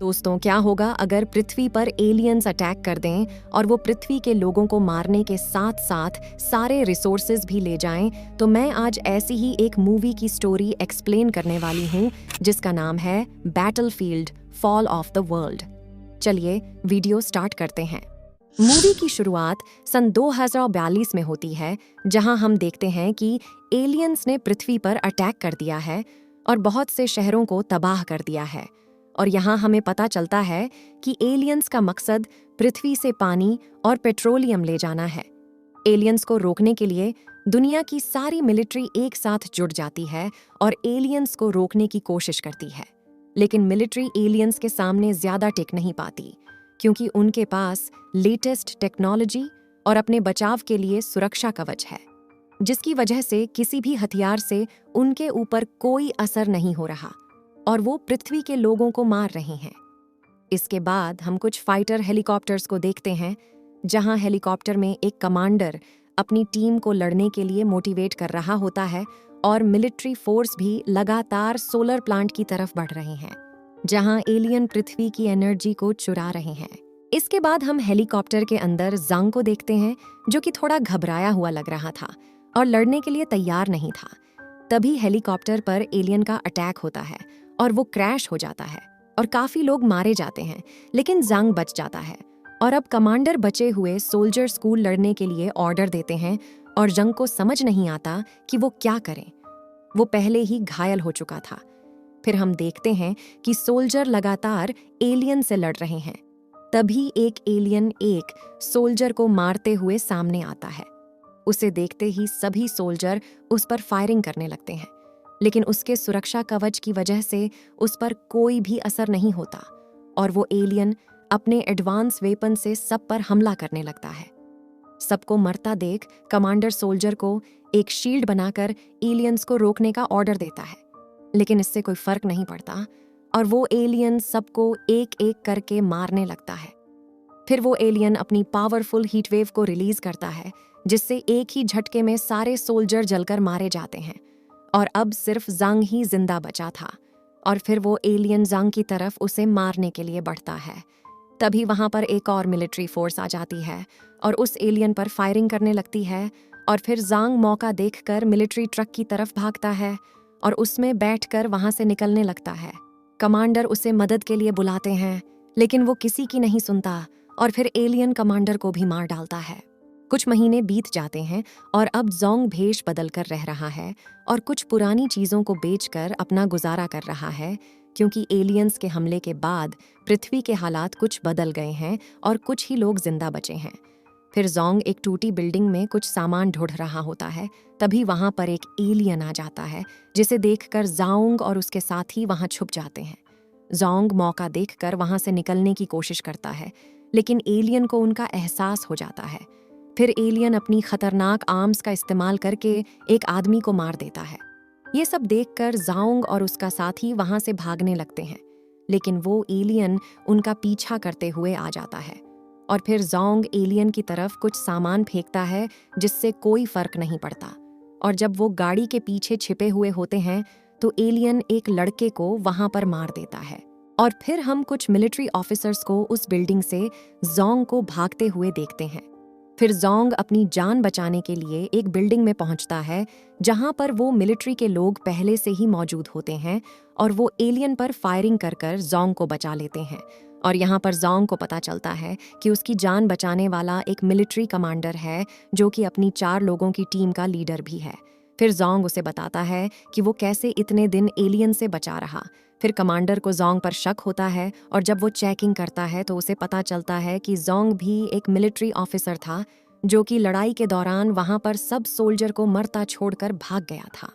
दोस्तों, क्या होगा अगर पृथ्वी पर एलियंस अटैक कर दें और वो पृथ्वी के लोगों को मारने के साथ साथ सारे रिसोर्सेज भी ले जाएं? तो मैं आज ऐसी ही एक मूवी की स्टोरी एक्सप्लेन करने वाली हूँ जिसका नाम है battlefield fall of the world. चलिए वीडियो स्टार्ट करते हैं। मूवी की शुरुआत सन 2042 में होती है, जहां हम देखते हैं कि एलियंस ने पृथ्वी पर अटैक कर दिया है और बहुत से शहरों को तबाह कर दिया है। और यहाँ हमें पता चलता है कि एलियंस का मकसद पृथ्वी से पानी और पेट्रोलियम ले जाना है। एलियंस को रोकने के लिए दुनिया की सारी मिलिट्री एक साथ जुट जाती है और एलियंस को रोकने की कोशिश करती है। लेकिन मिलिट्री एलियंस के सामने ज्यादा टिक नहीं पाती, क्योंकि उनके पास लेटेस्ट टेक्नोलॉजी और अपने बचाव के लिए सुरक्षा कवच है, जिसकी वजह से किसी भी हथियार से उनके ऊपर कोई असर नहीं हो रहा और वो पृथ्वी के लोगों को मार रहे हैं। इसके बाद हम कुछ फाइटर हेलीकॉप्टर्स को देखते हैं, जहां हेलीकॉप्टर में एक कमांडर अपनी टीम को लड़ने के लिए मोटिवेट कर रहा होता है और मिलिट्री फोर्स भी लगातार सोलर प्लांट की तरफ बढ़ रहे हैं, जहां एलियन पृथ्वी की एनर्जी को चुरा रहे हैं। इसके बाद हम हेलीकॉप्टर के अंदर ज़ांग को देखते हैं, जो कि थोड़ा घबराया हुआ लग रहा था और लड़ने के लिए तैयार नहीं था। तभी हेलीकॉप्टर पर एलियन का अटैक होता है और वो क्रैश हो जाता है और काफी लोग मारे जाते हैं, लेकिन ज़ांग बच जाता है। और अब कमांडर बचे हुए सोल्जर स्कूल लड़ने के लिए ऑर्डर देते हैं और ज़ांग को समझ नहीं आता कि वो क्या करें। वो पहले ही घायल हो चुका था। फिर हम देखते हैं कि सोल्जर लगातार एलियन से लड़ रहे हैं। तभी एक एलियन एक सोल्जर को मारते हुए सामने आता है। उसे देखते ही सभी सोल्जर उस पर फायरिंग करने लगते हैं, लेकिन उसके सुरक्षा कवच की वजह से उस पर कोई भी असर नहीं होता और वो एलियन अपने एडवांस वेपन से सब पर हमला करने लगता है। सबको मरता देख कमांडर सोल्जर को एक शील्ड बनाकर एलियंस को रोकने का ऑर्डर देता है, लेकिन इससे कोई फर्क नहीं पड़ता और वो एलियन सबको एक एक करके मारने लगता है। फिर वो एलियन अपनी पावरफुल हीटवेव को रिलीज करता है, जिससे एक ही झटके में सारे सोल्जर जलकर मारे जाते हैं और अब सिर्फ ज़ांग ही जिंदा बचा था। और फिर वो एलियन ज़ांग की तरफ उसे मारने के लिए बढ़ता है। तभी वहां पर एक और मिलिट्री फोर्स आ जाती है और उस एलियन पर फायरिंग करने लगती है। और फिर ज़ांग मौका देखकर मिलिट्री ट्रक की तरफ भागता है और उसमें बैठकर वहां से निकलने लगता है। कमांडर उसे मदद के लिए बुलाते हैं, लेकिन वो किसी की नहीं सुनता और फिर एलियन कमांडर को भी मार डालता है। कुछ महीने बीत जाते हैं और अब ज़ोंग भेष बदल कर रह रहा है और कुछ पुरानी चीज़ों को बेचकर अपना गुजारा कर रहा है, क्योंकि एलियंस के हमले के बाद पृथ्वी के हालात कुछ बदल गए हैं और कुछ ही लोग जिंदा बचे हैं। फिर ज़ोंग एक टूटी बिल्डिंग में कुछ सामान ढूंढ रहा होता है। तभी वहां पर एक एलियन आ जाता है, जिसे देखकर ज़ोंग और उसके साथी वहां छुप जाते हैं। ज़ोंग मौका देखकर वहां से निकलने की कोशिश करता है, लेकिन एलियन को उनका एहसास हो जाता है। फिर एलियन अपनी खतरनाक आर्म्स का इस्तेमाल करके एक आदमी को मार देता है। ये सब देखकर ज़ोंग और उसका साथी वहां से भागने लगते हैं, लेकिन वो एलियन उनका पीछा करते हुए आ जाता है। और फिर ज़ोंग एलियन की तरफ कुछ सामान फेंकता है, जिससे कोई फर्क नहीं पड़ता। और जब वो गाड़ी के पीछे छिपे हुए होते हैं, तो एलियन एक लड़के को वहां पर मार देता है। और फिर हम कुछ मिलिट्री ऑफिसर्स को उस बिल्डिंग से ज़ोंग को भागते हुए देखते हैं। फिर ज़ोंग अपनी जान बचाने के लिए एक बिल्डिंग में पहुंचता है, जहां पर वो मिलिट्री के लोग पहले से ही मौजूद होते हैं और वो एलियन पर फायरिंग कर ज़ोंग को बचा लेते हैं। और यहाँ पर ज़ोंग को पता चलता है कि उसकी जान बचाने वाला एक मिलिट्री कमांडर है, जो कि अपनी 4 लोगों की टीम का लीडर भी है। फिर ज़ोंग उसे बताता है कि वो कैसे इतने दिन एलियन से बचा रहा। फिर कमांडर को ज़ोंग पर शक होता है और जब वो चेकिंग करता है तो उसे पता चलता है कि ज़ोंग भी एक मिलिट्री ऑफिसर था, जो कि लड़ाई के दौरान वहां पर सब सोल्जर को मरता छोड़कर भाग गया था।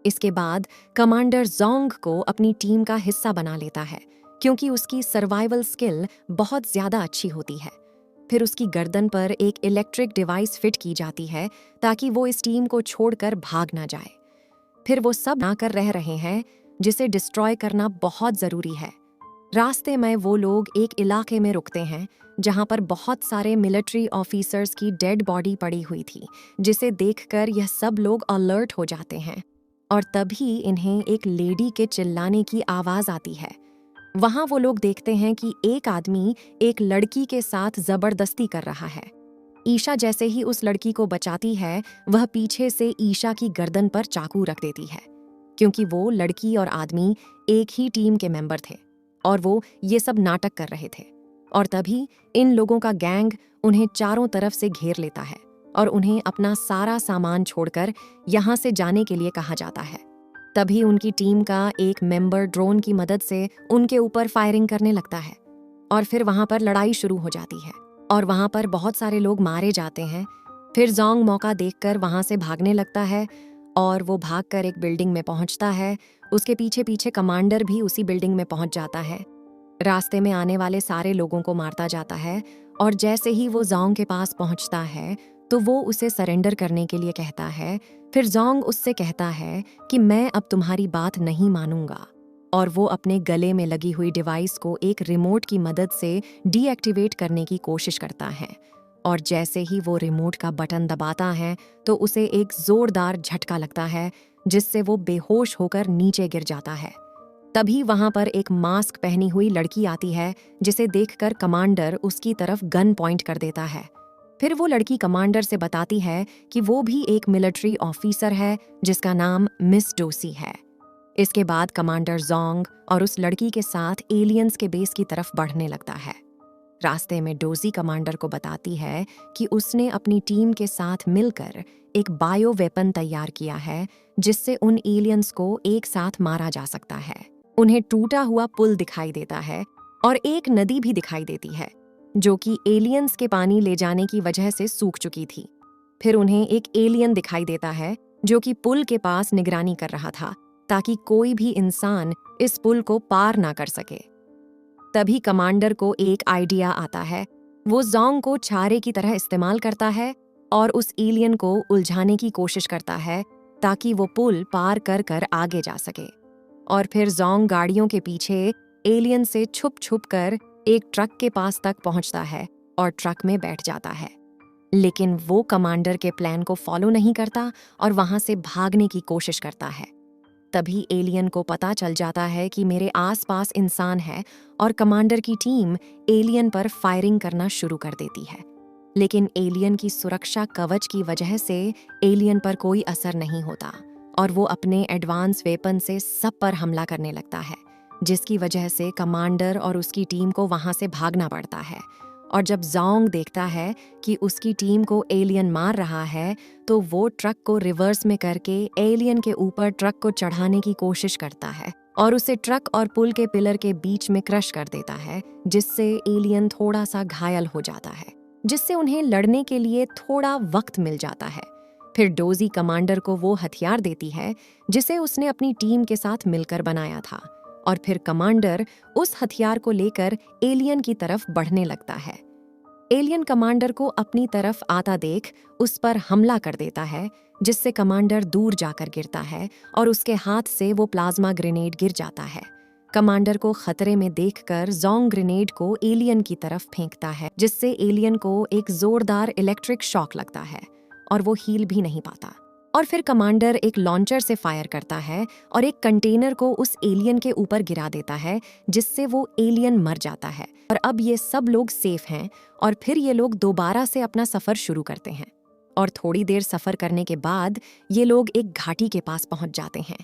इसके बाद कमांडर ज़ोंग को अपनी टीम का हिस्सा बना लेता है, क्योंकि उसकी सर्वाइवल स्किल बहुत ज़्यादा अच्छी होती है। फिर उसकी गर्दन पर एक इलेक्ट्रिक डिवाइस फिट की जाती है, ताकि वो इस टीम को छोड़कर भाग ना जाए। फिर वो सब ना कर रह रहे हैं, जिसे डिस्ट्रॉय करना बहुत ज़रूरी है। रास्ते में वो लोग एक इलाके में रुकते हैं, जहां पर बहुत सारे मिलिट्री ऑफिसर्स की डेड बॉडी पड़ी हुई थी, जिसे देखकर यह सब लोग अलर्ट हो जाते हैं। और तभी इन्हें एक लेडी के चिल्लाने की आवाज़ आती है। वहां वो लोग देखते हैं कि एक आदमी एक लड़की के साथ जबरदस्ती कर रहा है। ईशा जैसे ही उस लड़की को बचाती है, वह पीछे से ईशा की गर्दन पर चाकू रख देती है, क्योंकि वो लड़की और आदमी एक ही टीम के मेंबर थे और वो ये सब नाटक कर रहे थे। और तभी इन लोगों का गैंग उन्हें चारों तरफ से घेर लेता है और उन्हें अपना सारा सामान छोड़कर यहाँ से जाने के लिए कहा जाता है। तभी उनकी टीम का एक मेंबर ड्रोन की मदद से उनके ऊपर फायरिंग करने लगता है और फिर वहां पर लड़ाई शुरू हो जाती है और वहां पर बहुत सारे लोग मारे जाते हैं। फिर जोंग मौका देखकर वहां से भागने लगता है और वो भागकर एक बिल्डिंग में पहुंचता है। उसके पीछे पीछे कमांडर भी उसी बिल्डिंग में पहुंच जाता है। रास्ते में आने वाले सारे लोगों को मारता जाता है और जैसे ही वो जोंग के पास पहुंचता है तो वो उसे सरेंडर करने के लिए कहता है। फिर जोंग उससे कहता है कि मैं अब तुम्हारी बात नहीं मानूंगा, और वो अपने गले में लगी हुई डिवाइस को एक रिमोट की मदद से डीएक्टिवेट करने की कोशिश करता है। और जैसे ही वो रिमोट का बटन दबाता है तो उसे एक जोरदार झटका लगता है, जिससे वो बेहोश होकर नीचे गिर जाता है। तभी वहां पर एक मास्क पहनी हुई लड़की आती है, जिसे देखकर कमांडर उसकी तरफ गन पॉइंट कर देता है। फिर वो लड़की कमांडर से बताती है कि वो भी एक मिलिट्री ऑफिसर है जिसका नाम मिस डोसी है। इसके बाद कमांडर जोंग और उस लड़की के साथ एलियंस के बेस की तरफ बढ़ने लगता है। रास्ते में डोजी कमांडर को बताती है कि उसने अपनी टीम के साथ मिलकर एक बायो वेपन तैयार किया है, जिससे उन एलियंस को एक साथ मारा जा सकता है। उन्हें टूटा हुआ पुल दिखाई देता है और एक नदी भी दिखाई देती है, जो कि एलियंस के पानी ले जाने की वजह से सूख चुकी थी। फिर उन्हें एक एलियन दिखाई देता है जो कि पुल के पास निगरानी कर रहा था, ताकि कोई भी इंसान इस पुल को पार ना कर सके। तभी कमांडर को एक आइडिया आता है। वो जोंग को छारे की तरह इस्तेमाल करता है और उस एलियन को उलझाने की कोशिश करता है, ताकि वो पुल पार कर कर आगे जा सके। और फिर जोंग गाड़ियों के पीछे एलियन से छुप छुप कर एक ट्रक के पास तक पहुंचता है और ट्रक में बैठ जाता है। लेकिन वो कमांडर के प्लान को फॉलो नहीं करता और वहां से भागने की कोशिश करता है। तभी एलियन को पता चल जाता है कि मेरे आसपास इंसान है और कमांडर की टीम एलियन पर फायरिंग करना शुरू कर देती है। लेकिन एलियन की सुरक्षा कवच की वजह से एलियन पर कोई असर नहीं होता और वो अपने एडवांस वेपन से सब पर हमला करने लगता है, जिसकी वजह से कमांडर और उसकी टीम को वहां से भागना पड़ता है। और जब जोंग देखता है कि उसकी टीम को एलियन मार रहा है, तो वो ट्रक को रिवर्स में करके एलियन के ऊपर ट्रक को चढ़ाने की कोशिश करता है और उसे ट्रक और पुल के पिलर के बीच में क्रश कर देता है, जिससे एलियन थोड़ा सा घायल हो जाता है, जिससे उन्हें लड़ने के लिए थोड़ा वक्त मिल जाता है। फिर डोजी कमांडर को वो हथियार देती है जिसे उसने अपनी टीम के साथ मिलकर बनाया था, और फिर कमांडर उस हथियार को लेकर एलियन की तरफ बढ़ने लगता है। एलियन कमांडर को अपनी तरफ आता देख उस पर हमला कर देता है, जिससे कमांडर दूर जाकर गिरता है और उसके हाथ से वो प्लाज्मा ग्रेनेड गिर जाता है। कमांडर को खतरे में देखकर जोंग ग्रेनेड को एलियन की तरफ फेंकता है, जिससे एलियन को एक जोरदार इलेक्ट्रिक शॉक लगता है और वो हील भी नहीं पाता। और फिर कमांडर एक लॉन्चर से फायर करता है और एक कंटेनर को उस एलियन के ऊपर गिरा देता है, जिससे वो एलियन मर जाता है। और अब ये सब लोग सेफ हैं और फिर ये लोग दोबारा से अपना सफर शुरू करते हैं। और थोड़ी देर सफर करने के बाद ये लोग एक घाटी के पास पहुंच जाते हैं,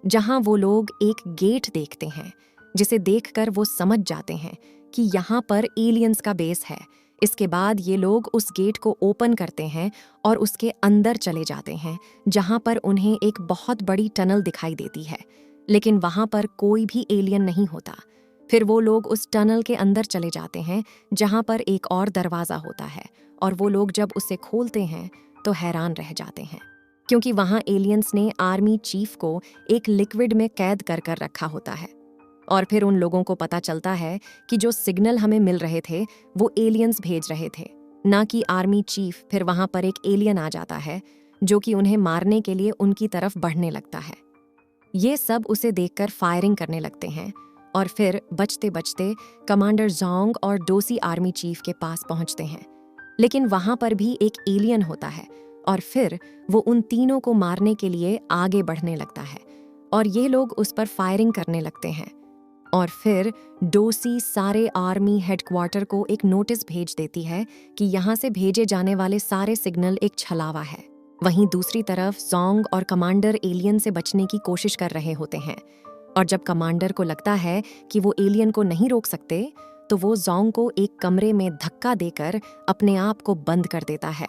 जहां वो लोग एक गेट देखते हैं, जिसे देखकर वो समझ जाते हैं कि यहाँ पर एलियंस का बेस है। इसके बाद ये लोग उस गेट को ओपन करते हैं और उसके अंदर चले जाते हैं, जहां पर उन्हें एक बहुत बड़ी टनल दिखाई देती है, लेकिन वहां पर कोई भी एलियन नहीं होता। फिर वो लोग उस टनल के अंदर चले जाते हैं, जहां पर एक और दरवाज़ा होता है, और वो लोग जब उसे खोलते हैं तो हैरान रह जाते हैं, क्योंकि वहां एलियंस ने आर्मी चीफ को एक लिक्विड में कैद कर कर रखा होता है। और फिर उन लोगों को पता चलता है कि जो सिग्नल हमें मिल रहे थे वो एलियंस भेज रहे थे, ना कि आर्मी चीफ। फिर वहां पर एक एलियन आ जाता है जो कि उन्हें मारने के लिए उनकी तरफ बढ़ने लगता है। ये सब उसे देखकर फायरिंग करने लगते हैं और फिर बचते बचते कमांडर जोंग और डोसी आर्मी चीफ के पास पहुंचते हैं। लेकिन वहां पर भी एक एलियन होता है और फिर वो उन तीनों को मारने के लिए आगे बढ़ने लगता है और ये लोग उस पर फायरिंग करने लगते हैं। और फिर डोसी सारे आर्मी हेडक्वार्टर को एक नोटिस भेज देती है कि यहाँ से भेजे जाने वाले सारे सिग्नल एक छलावा है। वहीं दूसरी तरफ जोंग और कमांडर एलियन से बचने की कोशिश कर रहे होते हैं, और जब कमांडर को लगता है कि वो एलियन को नहीं रोक सकते, तो वो जोंग को एक कमरे में धक्का देकर अपने आप को बंद कर देता है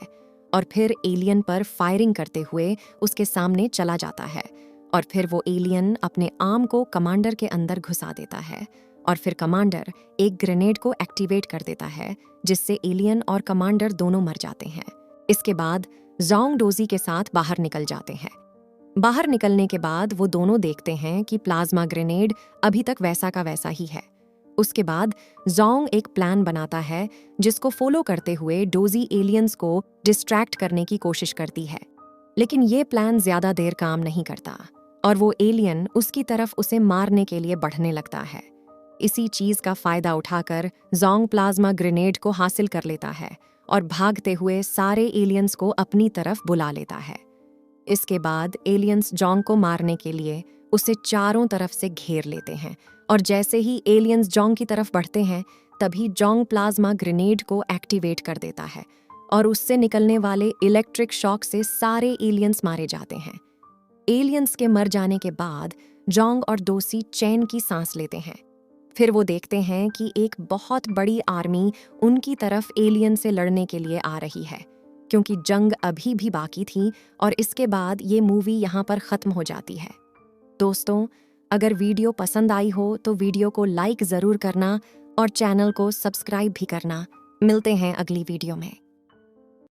और फिर एलियन पर फायरिंग करते हुए उसके सामने चला जाता है। और फिर वो एलियन अपने आर्म को कमांडर के अंदर घुसा देता है और फिर कमांडर एक ग्रेनेड को एक्टिवेट कर देता है, जिससे एलियन और कमांडर दोनों मर जाते हैं। इसके बाद जोंग डोजी के साथ बाहर निकल जाते हैं। बाहर निकलने के बाद वो दोनों देखते हैं कि प्लाज्मा ग्रेनेड अभी तक वैसा का वैसा ही है। उसके बाद जोंग एक प्लान बनाता है जिसको फॉलो करते हुए डोजी एलियंस को डिस्ट्रैक्ट करने की कोशिश करती है, लेकिन ये प्लान ज्यादा देर काम नहीं करता और वो एलियन उसकी तरफ उसे मारने के लिए बढ़ने लगता है। इसी चीज का फायदा उठाकर जोंग प्लाज्मा ग्रेनेड को हासिल कर लेता है और भागते हुए सारे एलियंस को अपनी तरफ बुला लेता है। इसके बाद एलियंस जोंग को मारने के लिए उसे चारों तरफ से घेर लेते हैं और जैसे ही एलियंस जोंग की तरफ बढ़ते हैं, तभी जोंग प्लाज्मा ग्रेनेड को एक्टिवेट कर देता है और उससे निकलने वाले इलेक्ट्रिक शॉक से सारे एलियंस मारे जाते हैं। एलियंस के मर जाने के बाद जोंग और डोसी चैन की सांस लेते हैं। फिर वो देखते हैं कि एक बहुत बड़ी आर्मी उनकी तरफ एलियन से लड़ने के लिए आ रही है, क्योंकि जंग अभी भी बाकी थी और इसके बाद ये मूवी यहाँ पर ख़त्म हो जाती है। दोस्तों, अगर वीडियो पसंद आई हो तो वीडियो को लाइक ज़रूर करना और चैनल को सब्सक्राइब भी करना। मिलते हैं अगली वीडियो में।